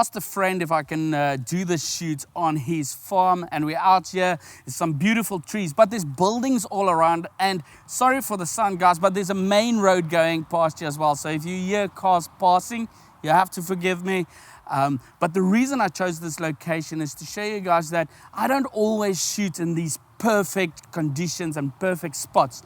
asked a friend if I can do this shoot on his farm, and we're out here. There's some beautiful trees, but there's buildings all around, and sorry for the sun, guys, but there's a main road going past here as well. So if you hear cars passing, you have to forgive me. But the reason I chose this location is to show you guys that I don't always shoot in these perfect conditions and perfect spots,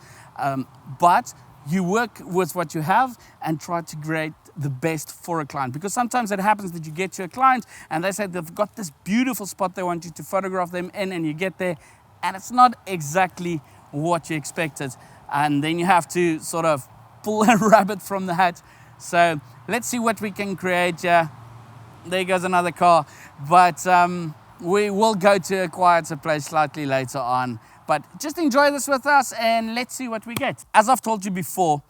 but you work with what you have and try to create the best for a client, because sometimes it happens that you get to a client and they say they've got this beautiful spot they want you to photograph them in, and you get there and it's not exactly what you expected, and then you have to sort of pull a rabbit from the hat. So let's see what we can create. There goes another car, but we will go to a quieter place slightly later on. But just enjoy this with us and let's see what we get. As I've told you before,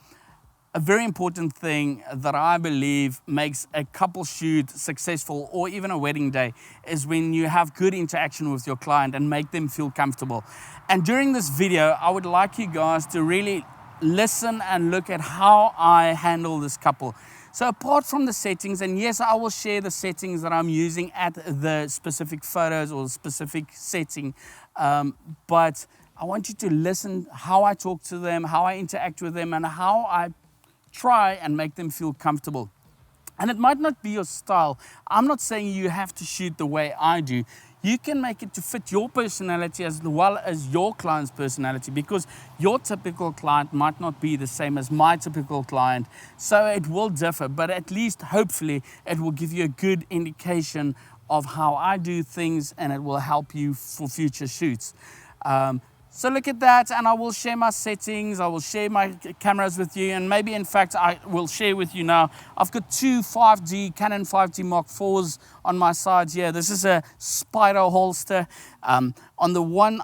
a very important thing that I believe makes a couple shoot successful, or even a wedding day, is when you have good interaction with your client and make them feel comfortable. And during this video, I would like you guys to really listen and look at how I handle this couple. So apart from the settings, and yes, I will share the settings that I'm using at the specific photos or specific setting, but I want you to listen how I talk to them, how I interact with them, and how I try and make them feel comfortable. And it might not be your style. I'm not saying you have to shoot the way I do. You can make it to fit your personality as well as your client's personality, because your typical client might not be the same as my typical client. So it will differ, but at least hopefully it will give you a good indication of how I do things, and it will help you for future shoots. So look at that, and I will share my settings, I will share my cameras with you, and maybe in fact I will share with you now. I've got two Canon 5D Mark IVs on my side here. This is a spider holster. On the one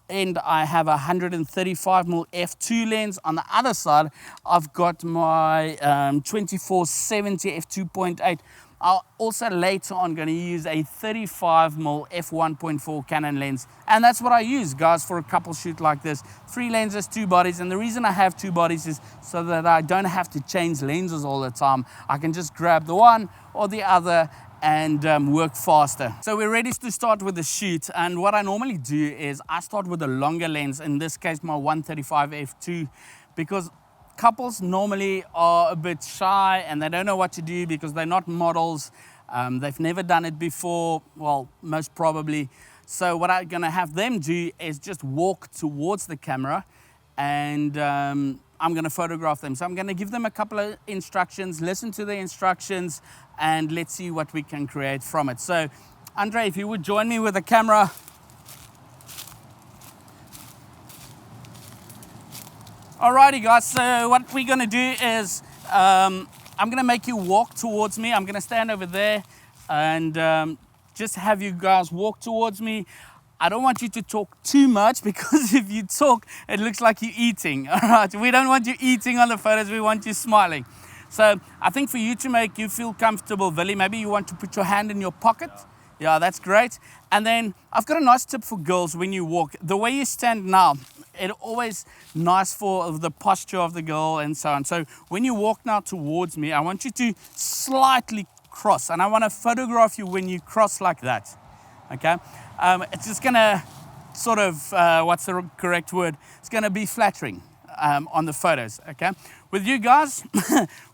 end I have a 135mm f2 lens. On the other side I've got my 2470 f2.8. I'm also later on going to use a 35mm f1.4 Canon lens. And that's what I use, guys, for a couple shoot like this. 3 lenses, 2 bodies. And the reason I have 2 bodies is so that I don't have to change lenses all the time. I can just grab the one or the other and work faster. So we're ready to start with the shoot. And what I normally do is I start with a longer lens, in this case my 135 f2, because couples normally are a bit shy and they don't know what to do because they're not models. They've never done it before, well, most probably. So what I'm gonna have them do is just walk towards the camera, and I'm gonna photograph them. So I'm gonna give them a couple of instructions, listen to the instructions, and let's see what we can create from it. So Andre, if you would join me with the camera. Alrighty guys, so what we're gonna do is I'm gonna make you walk towards me. I'm gonna stand over there and just have you guys walk towards me. I don't want you to talk too much, because if you talk, it looks like you're eating. All right, we don't want you eating on the photos, we want you smiling. So I think for you to make you feel comfortable, Willie, maybe you want to put your hand in your pocket. Yeah, that's great. And then I've got a nice tip for girls when you walk. The way you stand now, it's always nice for the posture of the girl and so on. So when you walk now towards me, I want you to slightly cross, and I want to photograph you when you cross like that. Okay? It's just gonna sort of, what's the correct word? It's gonna be flattering on the photos, okay? With you guys,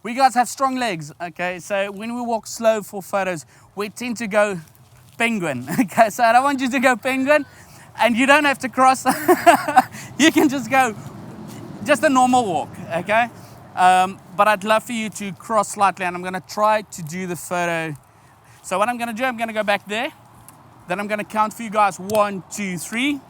we guys have strong legs, okay? So when we walk slow for photos, we tend to go penguin, okay? So I don't want you to go penguin, and you don't have to cross. You can just go, just a normal walk, okay? But I'd love for you to cross slightly, and I'm gonna try to do the photo. So what I'm gonna do, I'm gonna go back there, then I'm gonna count for you guys, 1, 2, 3,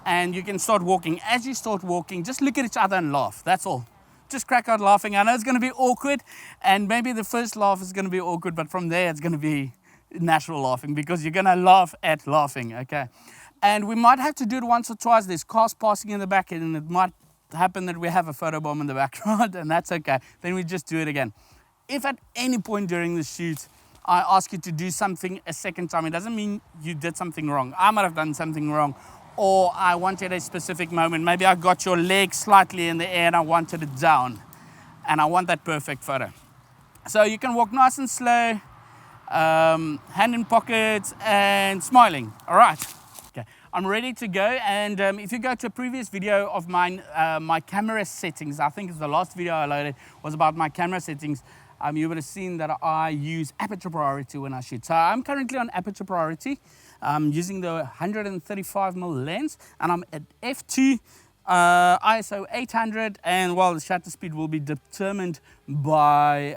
and you can start walking. As you start walking, just look at each other and laugh, that's all. Just crack out laughing. I know it's gonna be awkward, and maybe the first laugh is gonna be awkward, but from there it's gonna be natural laughing, because you're gonna laugh at laughing, okay? And we might have to do it once or twice. There's cars passing in the back, and it might happen that we have a photo bomb in the background, and that's okay. Then we just do it again. If at any point during the shoot I ask you to do something a second time, it doesn't mean you did something wrong. I might have done something wrong, or I wanted a specific moment. Maybe I got your leg slightly in the air and I wanted it down, and I want that perfect photo. So you can walk nice and slow, hand in pockets, and smiling. All right. Okay, I'm ready to go. And if you go to a previous video of mine, my camera settings, I think it's the last video I loaded was about my camera settings. You would have seen that I use aperture priority when I shoot. So I'm currently on aperture priority. I'm using the 135mm lens, and I'm at f2. ISO 800, and the shutter speed will be determined by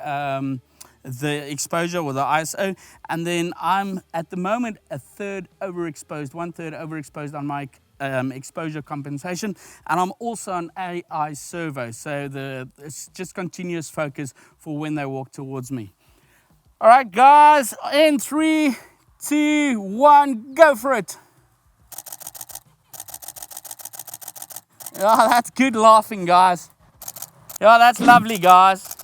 the exposure or the ISO. And then I'm at the moment a third overexposed, 1/3 overexposed on my exposure compensation, and I'm also on AI servo, so it's just continuous focus for when they walk towards me. All right, guys, in 3, 2, 1, go for it. Oh, that's good laughing, guys. Yeah, that's lovely, guys.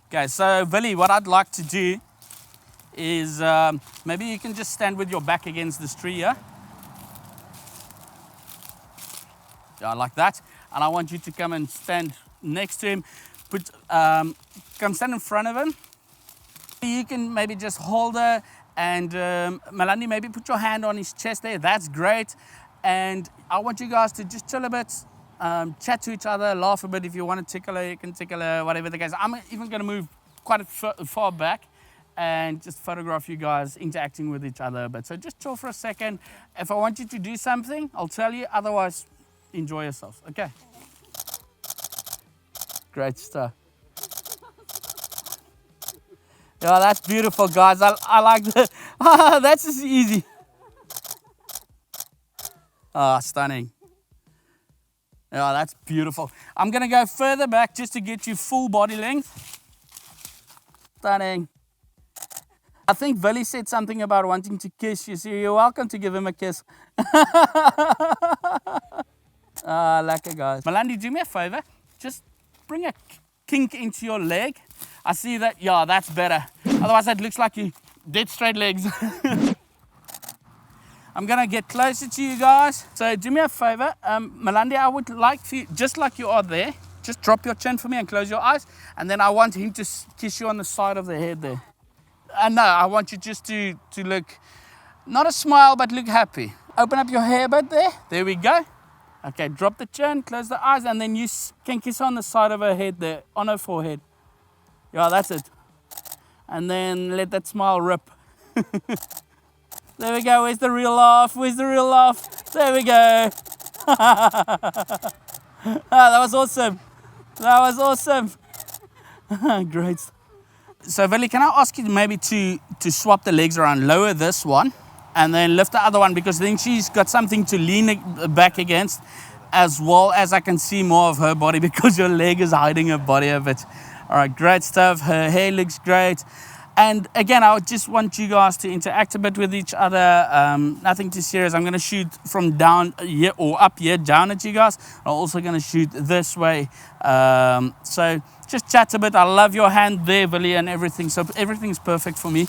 Okay, so Billy, what I'd like to do is maybe you can just stand with your back against this tree here. Yeah, like that. And I want you to come and stand next to him. Come stand in front of him. You can maybe just hold her, and Melanie, maybe put your hand on his chest there. That's great. And I want you guys to just chill a bit, chat to each other, laugh a bit. If you want to tickle her, you can tickle her, whatever the case. I'm even going to move quite far back and just photograph you guys interacting with each other a bit. So just chill for a second. If I want you to do something, I'll tell you. Otherwise, enjoy yourselves. Okay? Great stuff. Yeah, that's beautiful, guys. I like that. That's just easy. Oh, stunning. Yeah, that's beautiful. I'm going to go further back just to get you full body length. Stunning. I think Billy said something about wanting to kiss you, so you're welcome to give him a kiss. Lekker, guys. Melanie, do me a favor. Just bring a kink into your leg. I see that. Yeah, that's better. Otherwise, it looks like you dead straight legs. I'm going to get closer to you guys. So do me a favor. Melanie, I would like for you, just like you are there, just drop your chin for me and close your eyes. And then I want him to kiss you on the side of the head there. No, I want you just to look, not a smile, but look happy. Open up your hair a bit there. There we go. Okay, drop the chin, close the eyes, and then you can kiss on the side of her head there, on her forehead. Yeah, that's it. And then let that smile rip. There we go. Where's the real laugh? Where's the real laugh? There we go. That was awesome. That was awesome. Great. So, Veli, can I ask you maybe to swap the legs around, lower this one, and then lift the other one, because then she's got something to lean back against, as well as I can see more of her body, because your leg is hiding her body a bit. All right, great stuff. Her hair looks great. And again, I would just want you guys to interact a bit with each other. Nothing too serious. I'm going to shoot from down here or up here, down at you guys. I'm also going to shoot this way. So just chat a bit. I love your hand there, Billy, and everything. So everything's perfect for me.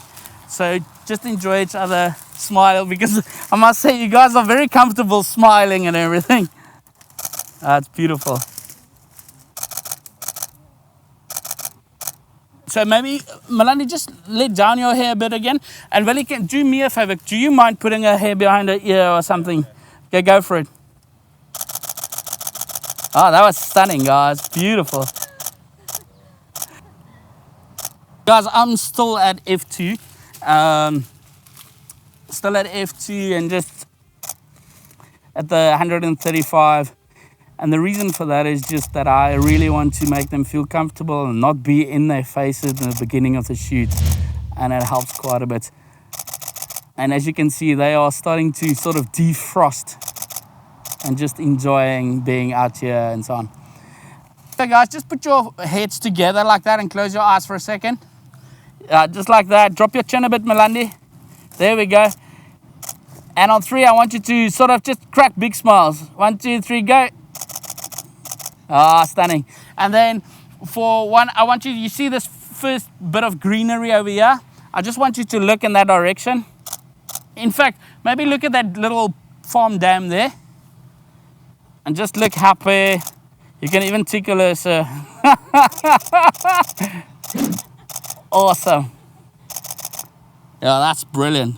So just enjoy each other, smile, because I must say you guys are very comfortable smiling and everything. It's beautiful. So maybe, Melanie, just let down your hair a bit again. And Veli, do me a favor. Do you mind putting her hair behind her ear or something? Okay, go for it. Oh, that was stunning, guys. Beautiful. Guys, I'm still at F2. Still at F2 and just at the 135. And the reason for that is just that I really want to make them feel comfortable and not be in their faces in the beginning of the shoot. And it helps quite a bit. And as you can see, they are starting to sort of defrost and just enjoying being out here and so on. So guys, just put your heads together like that and close your eyes for a second. Just like that. Drop your chin a bit, Melanie. There we go. And on 3, I want you to sort of just crack big smiles. 1, 2, 3, go. Stunning. And then for 1, I want you see this first bit of greenery over here? I just want you to look in that direction. In fact, maybe look at that little farm dam there. And just look happy. You can even tickle her, sir. Awesome. Yeah, that's brilliant.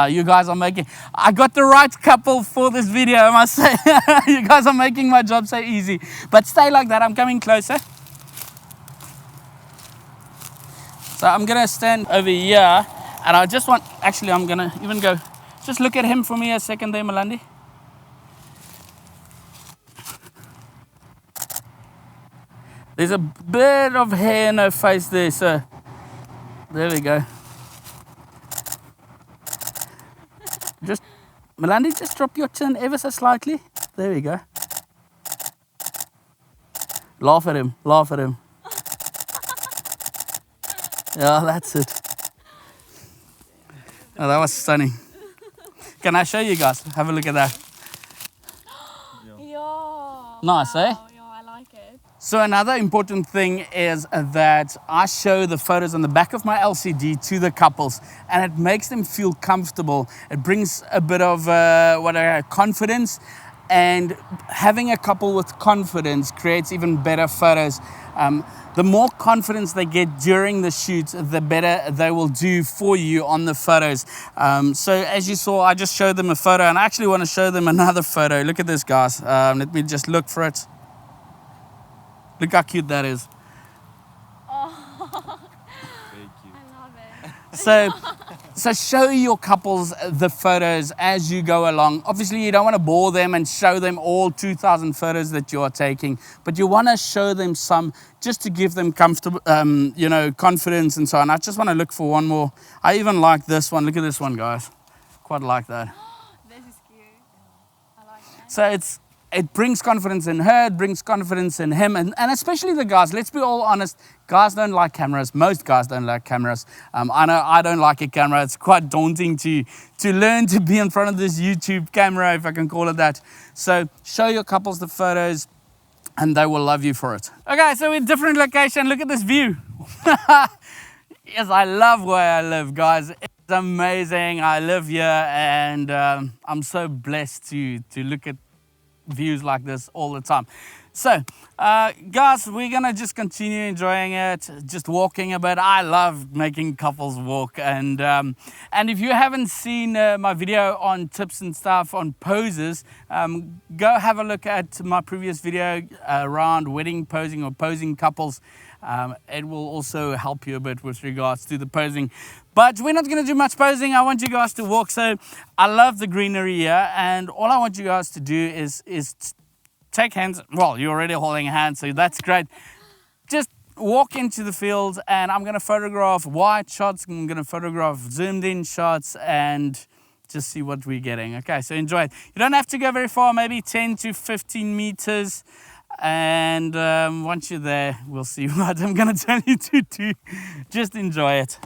You guys are making, I got the right couple for this video, I must say. You guys are making my job so easy. But stay like that, I'm coming closer. So I'm gonna stand over here, and I just want, actually I'm gonna even go, just look at him for me a second there, Melandi. There's a bit of hair in her face there, so there we go. Just, Melandi, just drop your chin ever so slightly. There we go. Laugh at him, laugh at him. Yeah, that's it. Oh, that was stunning. Can I show you guys? Have a look at that. Yeah. Nice, eh? Yeah, I like it. So another important thing is that I show the photos on the back of my LCD to the couples, and it makes them feel comfortable. It brings a bit of confidence, and having a couple with confidence creates even better photos. The more confidence they get during the shoot, the better they will do for you on the photos. So as you saw, I just showed them a photo, and I actually want to show them another photo. Look at this, guys. Let me just look for it. Look how cute that is. Oh. Very cute. I love it. So show your couples the photos as you go along. Obviously, you don't want to bore them and show them all 2,000 photos that you are taking, but you want to show them some just to give them comfortable, confidence and so on. I just want to look for one more. I even like this one. Look at this one, guys. Quite like that. This is cute. I like that. So it brings confidence in her, it brings confidence in him, and especially the guys. Let's be all honest, guys don't like cameras. Most guys don't like cameras. I know I don't like a camera. It's quite daunting to learn to be in front of this YouTube camera, if I can call it that. So show your couples the photos, and they will love you for it. Okay, so we're in a different location. Look at this view. Yes, I love where I live, guys. It's amazing. I live here, and I'm so blessed to look at views like this all the time. So guys, we're gonna just continue enjoying it, just walking a bit. I love making couples walk, and if you haven't seen my video on tips and stuff on poses, go have a look at my previous video around wedding posing or posing couples. It will also help you a bit with regards to the posing, but we're not going to do much posing. I want you guys to walk. So I love the greenery here, and all I want you guys to do is take hands. Well, you're already holding hands, so that's great. Just walk into the field, and I'm going to photograph wide shots, I'm going to photograph zoomed in shots, and just see what we're getting. Okay, so enjoy it. You don't have to go very far, maybe 10 to 15 meters. And once you're there, we'll see what I'm going to tell you to do. Just enjoy it.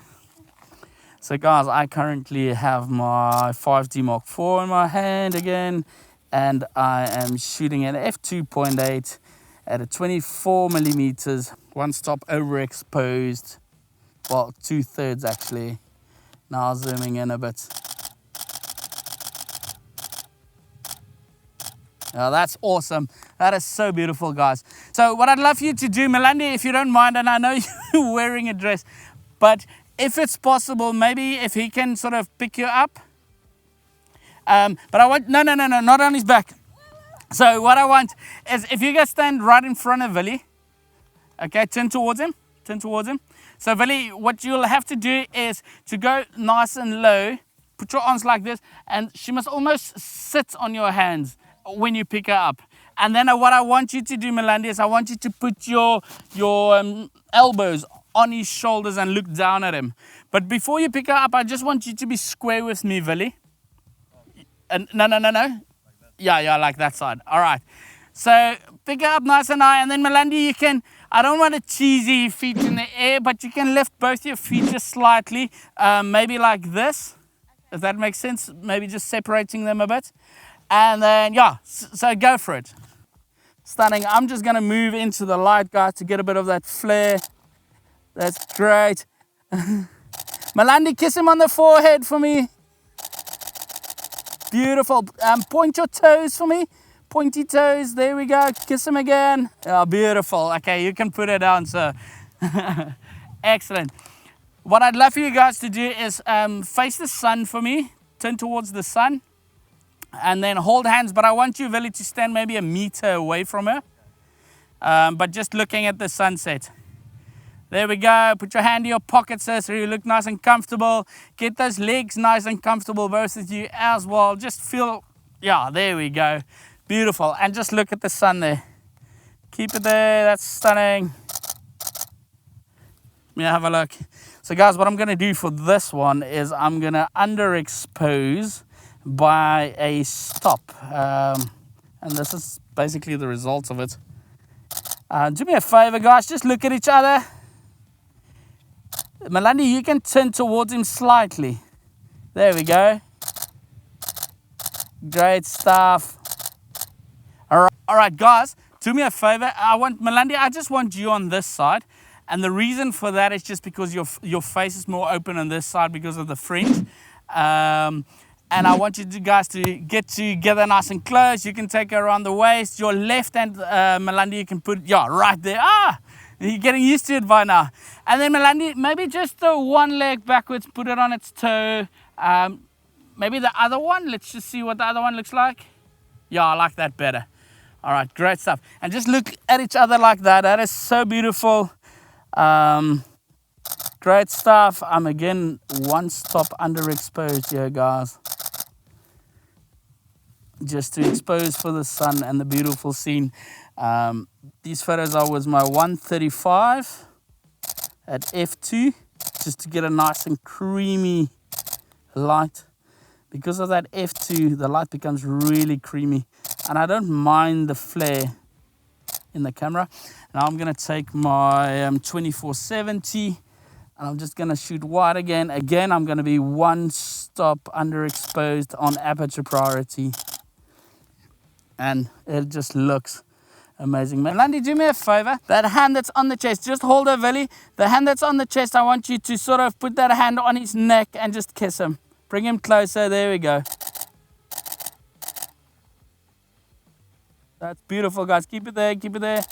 So guys, I currently have my 5D Mark IV in my hand again, and I am shooting an f2.8 at a 24 millimeters, one stop overexposed, well, 2/3 actually. Now zooming in a bit. Oh, that's awesome. That is so beautiful, guys. So what I'd love you to do, Melandi, if you don't mind, and I know you're wearing a dress, but if it's possible, maybe if he can sort of pick you up. But I want, no, not on his back. So what I want is if you guys stand right in front of Willie, okay, turn towards him. So Willie, what you'll have to do is to go nice and low, put your arms like this, and she must almost sit on your hands when you pick her up. And then what I want you to do, Melandi, is I want you to put your elbows on his shoulders and look down at him. But before you pick her up, I just want you to be square with me, Willie. No. Yeah, like that side. All right. So pick her up nice and high, and then Melandi, you can, I don't want a cheesy feet in the air, but you can lift both your feet just slightly, maybe like this, if that makes sense, maybe just separating them a bit. And then, yeah, so go for it. Stunning. I'm just going to move into the light, guys, to get a bit of that flare. That's great. Melandi, kiss him on the forehead for me. Beautiful. Point your toes for me. Pointy toes. There we go. Kiss him again. Oh, beautiful. Okay, you can put it down, sir. Excellent. What I'd love for you guys to do is face the sun for me, turn towards the sun, and then hold hands. But I want you, Veli, to stand maybe a meter away from her, but just looking at the sunset. There we go. Put your hand in your pocket, sis, so you look nice and comfortable. Get those legs nice and comfortable, both of you as well. Just feel, yeah, there we go. Beautiful. And just look at the sun there. Keep it there. That's stunning. Let me have a look. So guys, what I'm going to do for this one is I'm going to underexpose by a stop. And this is basically the results of it. Do me a favor, guys. Just look at each other. Malandi, you can turn towards him slightly. There we go. Great stuff. All right, guys. Do me a favor. Malandi, I just want you on this side. And the reason for that is just because your face is more open on this side because of the fringe. And I want you guys to get together nice and close. You can take her around the waist. Your left hand, Malandi, you can put, yeah, right there. You're getting used to it by now. And then Malandi, maybe just the one leg backwards, put it on its toe. Maybe the other one. Let's just see what the other one looks like. Yeah, I like that better. All right, great stuff. And just look at each other like that. That is so beautiful. Great stuff. I'm again one stop underexposed here, guys. Just to expose for the sun and the beautiful scene. These photos are with my 135 at f2, just to get a nice and creamy light. Because of that f2, the light becomes really creamy, and I don't mind the flare in the camera. Now I'm going to take my 2470 and I'm just going to shoot wide again. Again, I'm going to be one stop underexposed on aperture priority, and it just looks amazing. Malandi, do me a favor. That hand that's on the chest, just hold her, Veli. The hand that's on the chest, I want you to sort of put that hand on his neck and just kiss him. Bring him closer. There we go. That's beautiful, guys. Keep it there. Keep it there.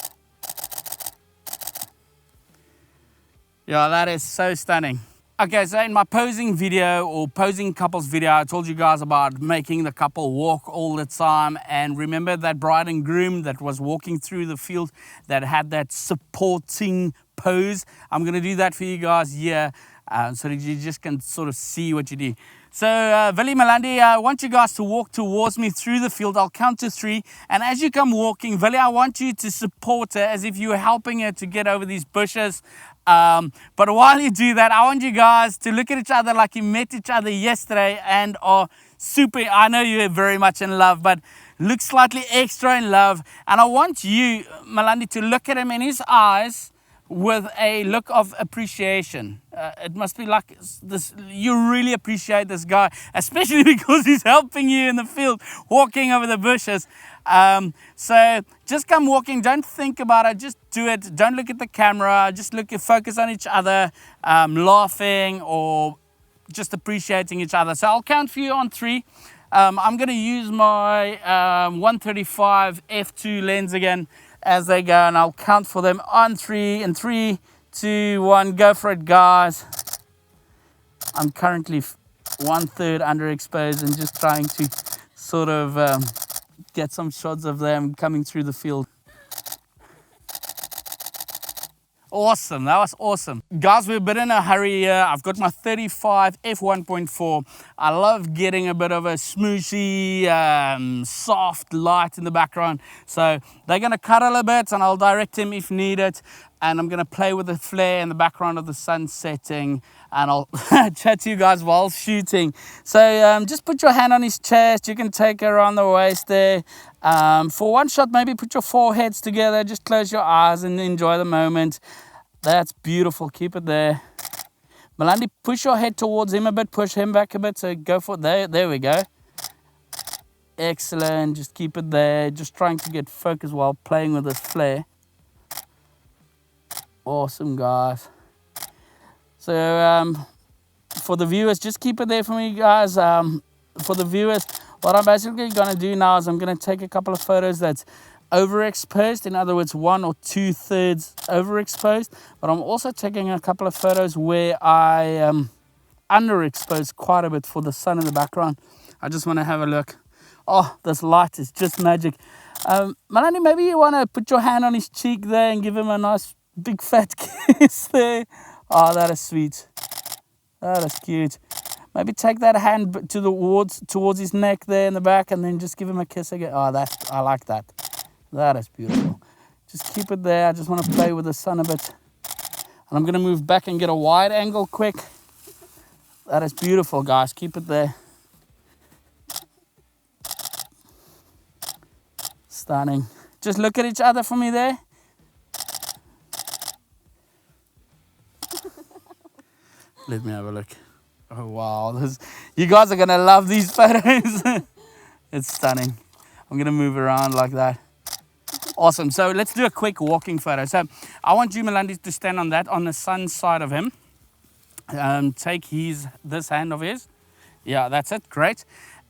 Yeah, that is so stunning. Okay, so in my posing video or posing couples video, I told you guys about making the couple walk all the time. And remember that bride and groom that was walking through the field that had that supporting pose? I'm going to do that for you guys here so that you just can sort of see what you do. So, Veli, Malandi, I want you guys to walk towards me through the field. I'll count to 3. And as you come walking, Veli, I want you to support her as if you were helping her to get over these bushes. But while you do that, I want you guys to look at each other like you met each other yesterday and are super, I know you're very much in love, but look slightly extra in love. And I want you, Malandi, to look at him in his eyes with a look of appreciation. It must be like this, you really appreciate this guy, especially because he's helping you in the field, walking over the bushes. So just come walking, don't think about it, just do it. Don't look at the camera, just focus on each other, laughing or just appreciating each other. So I'll count for you on 3. I'm going to use my 135 f2 lens again as they go, and I'll count for them on 3. In 3, 2, 1, go for it, guys. I'm currently 1/3 underexposed and just trying to sort of get some shots of them coming through the field. Awesome, that was awesome. Guys, we're a bit in a hurry here. I've got my 35 f1.4. I love getting a bit of a smooshy, soft light in the background. So they're gonna cuddle a bit and I'll direct him if needed. And I'm gonna play with the flare in the background of the sun setting, and I'll chat to you guys while shooting. So just put your hand on his chest. You can take it around the waist there. For one shot, maybe put your foreheads together. Just close your eyes and enjoy the moment. That's beautiful. Keep it there. Malandi, push your head towards him a bit. Push him back a bit. So go for it. There we go. Excellent. Just keep it there. Just trying to get focused while playing with this flare. Awesome, guys. So for the viewers, just keep it there for me, guys. For the viewers, what I'm basically going to do now is I'm going to take a couple of photos that's overexposed, in other words 1 or 2/3 overexposed, but I'm also taking a couple of photos where I underexposed quite a bit for the sun in the background. I just want to have a look. Oh, this light is just magic. Melanie, maybe you want to put your hand on his cheek there and give him a nice big fat kiss there. Oh, that is sweet. That is cute. Maybe take that hand towards his neck there in the back and then just give him a kiss again. Oh, I like that. That is beautiful. Just keep it there. I just want to play with the sun a bit. And I'm going to move back and get a wide angle quick. That is beautiful, guys. Keep it there. Stunning. Just look at each other for me there. Let me have a look. Oh, wow. You guys are going to love these photos. It's stunning. I'm going to move around like that. Awesome. So let's do a quick walking photo. So I want you, Melandi, to stand on the sun side of him. Take this hand of his. Yeah, that's it. Great.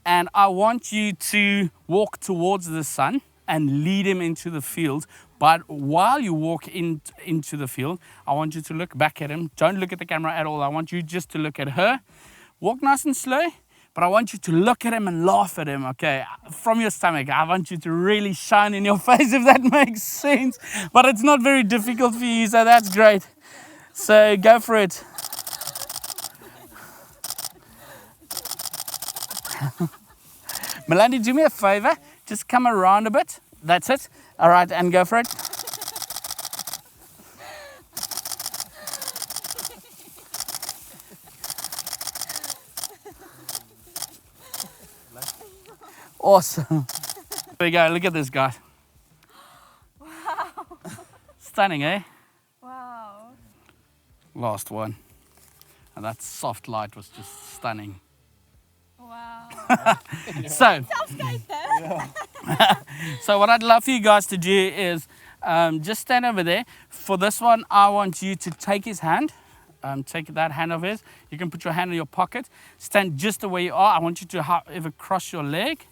And I want you to walk towards the sun and lead him into the field. But while you walk into the field, I want you to look back at him. Don't look at the camera at all. I want you just to look at her. Walk nice and slow, but I want you to look at him and laugh at him, okay? From your stomach. I want you to really shine in your face, if that makes sense. But it's not very difficult for you, so that's great. So go for it. Melanie, do me a favor. Just come around a bit. That's it. All right, and go for it. Awesome. There we go. Look at this guy. Wow. Stunning, eh? Wow. Last one. And that soft light was just stunning. Wow. So, Self-skate there. so what I'd love for you guys to do is just stand over there. For this one, I want you to take his hand. Take that hand of his. You can put your hand in your pocket. Stand just the way you are. I want you to however cross your leg.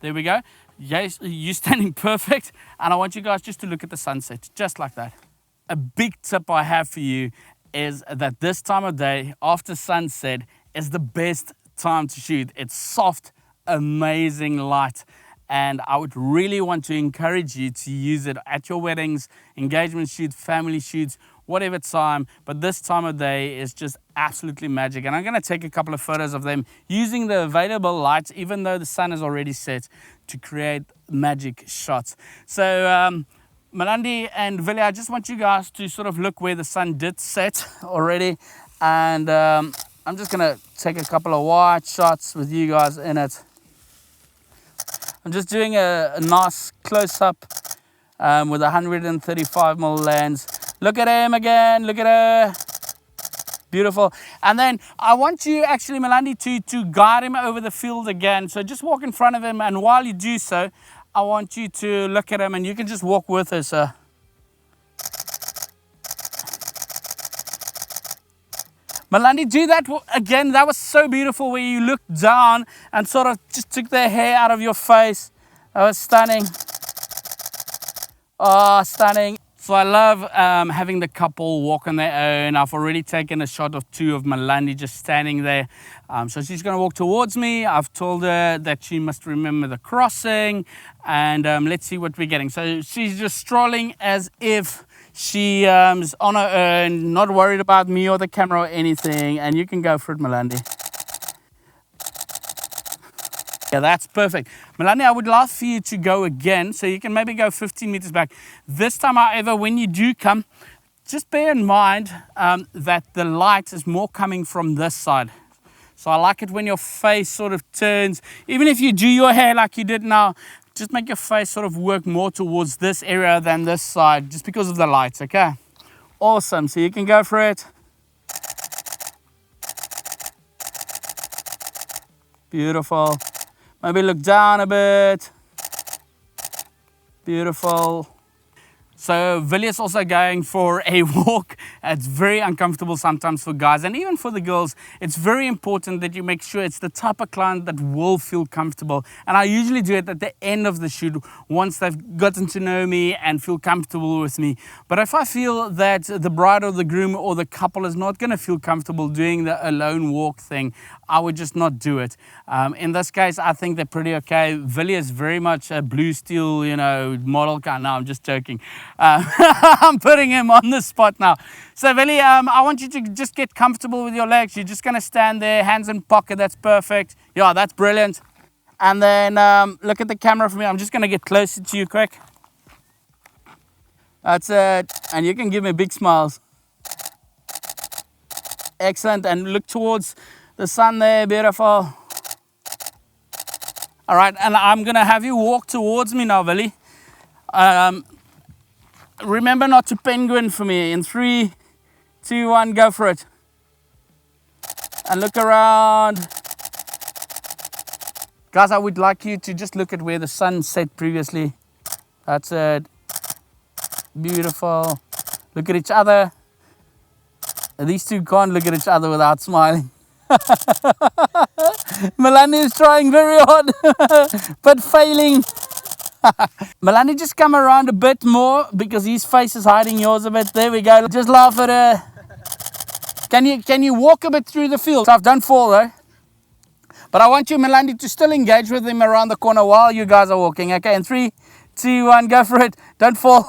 There we go. Yes, you're standing perfect. And I want you guys just to look at the sunset, just like that. A big tip I have for you is that this time of day, after sunset, is the best time to shoot. It's soft, amazing light. And I would really want to encourage you to use it at your weddings, engagement shoots, family shoots, whatever time. But this time of day is just absolutely magic. And I'm going to take a couple of photos of them using the available lights, even though the sun is already set, to create magic shots. So Melandi and Vili, I just want you guys to sort of look where the sun did set already. And I'm just going to take a couple of wide shots with you guys in it. I'm just doing a nice close-up with a 135mm lens. Look at him again, look at her. Beautiful. And then I want you actually, Melandi, to guide him over the field again. So just walk in front of him, and while you do so, I want you to look at him, and you can just walk with us. Melandi, do that again. That was so beautiful where you looked down and sort of just took the hair out of your face. That was stunning. Oh, stunning. So I love having the couple walk on their own. I've already taken a shot of two of Melandi just standing there. So she's going to walk towards me. I've told her that she must remember the crossing. And let's see what we're getting. So she's just strolling as if she is on her own, not worried about me or the camera or anything. And you can go for it, Melandi. Yeah, that's perfect. Melandi, I would love for you to go again. So you can maybe go 15 meters back. This time, however, when you do come, just bear in mind that the light is more coming from this side. So I like it when your face sort of turns. Even if you do your hair like you did now, just make your face sort of work more towards this area than this side, just because of the lights, okay? Awesome, so you can go for it. Beautiful. Maybe look down a bit. Beautiful. So Vili is also going for a walk It's very uncomfortable sometimes for guys, and even for the girls. It's very important that you make sure it's the type of client that will feel comfortable. And I usually do it at the end of the shoot, once they've gotten to know me and feel comfortable with me. But if I feel that the bride or the groom or the couple is not going to feel comfortable doing the alone walk thing, I would just not do it. In this case, I think they're pretty okay. Villy is very much a blue steel, model car. No, I'm just joking. I'm putting him on the spot now. So Villy, I want you to just get comfortable with your legs. You're just going to stand there, hands in pocket. That's perfect. Yeah, that's brilliant. And then look at the camera for me. I'm just going to get closer to you quick. That's it. And you can give me big smiles. Excellent. And look towards the sun there. Beautiful. All right. And I'm going to have you walk towards me now, Villy. Remember not to penguin for me. In 3, 2, 1, go for it. And look around. Guys, I would like you to just look at where the sun set previously. That's it. Beautiful. Look at each other. These two can't look at each other without smiling. Melanie is trying very hard, but failing. Melanie, just come around a bit more because his face is hiding yours a bit. There we go. Just laugh at her. Can you walk a bit through the field? Tough, don't fall though. But I want you, Melanie, to still engage with him around the corner while you guys are walking. Okay, in 3, 2, 1, go for it. Don't fall.